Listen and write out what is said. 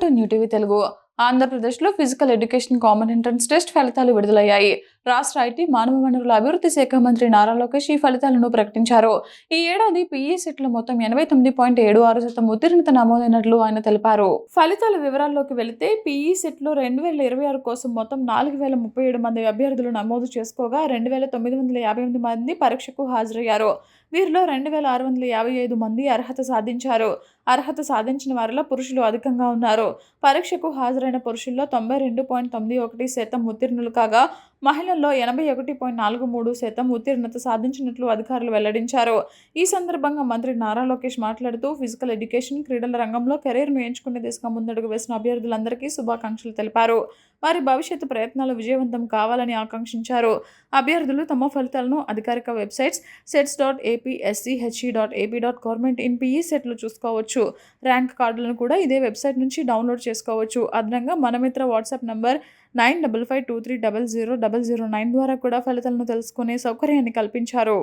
To new TV Telugu. ఆంధ్రప్రదేశ్లో physical education common entrance test ఫలితాలు విడుదలయ్యాయి. రాష్ట్ర ఐటీ, మానవ వనరుల అభివృద్ధి శాఖ మంత్రి నారా లోకేష్ ఈ ఫలితాలను ప్రకటించారు. ఈ ఏడాది పీఈ సెట్లో మొత్తం 89.76% ఉత్తీర్ణత నమోదైనట్లు ఆయన తెలిపారు. ఫలితాల వివరాల్లోకి వెళితే పీఈ సెట్లో 2026 కోసం మొత్తం 4037 మంది అభ్యర్థులు నమోదు చేసుకోగా 2958 మంది పరీక్షకు హాజరయ్యారు. వీరిలో 2655 మంది అర్హత సాధించారు. అర్హత సాధించిన వారిలో పురుషులు అధికంగా ఉన్నారు. పరీక్షకు హాజరైన పురుషుల్లో 92.91% ఉత్తీర్ణులు కాగా మహిళల్లో 81.43% ఉత్తీర్ణత సాధించినట్లు అధికారులు వెల్లడించారు. ఈ సందర్భంగా మంత్రి నారా లోకేష్ మాట్లాడుతూ ఫిజికల్ ఎడ్యుకేషన్, క్రీడల రంగంలో కెరీర్ను ఎంచుకునే దిశగా ముందడుగు వేసిన అభ్యర్థులందరికీ శుభాకాంక్షలు తెలిపారు. వారి భవిష్యత్తు ప్రయత్నాలు విజయవంతం కావాలని ఆకాంక్షించారు. అభ్యర్థులు తమ ఫలితాలను అధికారిక వెబ్సైట్స్ sets.apsc.ap.government.in/PE-setలు చూసుకోవచ్చు. ర్యాంక్ కార్డులను కూడా ఇదే వెబ్సైట్ నుంచి డౌన్లోడ్ చేసుకోవచ్చు. అదనంగా మనమిత్ర వాట్సాప్ నంబర్ 9552300009 ద్వారా కూడా ఫలితాలను తెలుసుకునే సౌకర్యాన్ని కల్పించారు.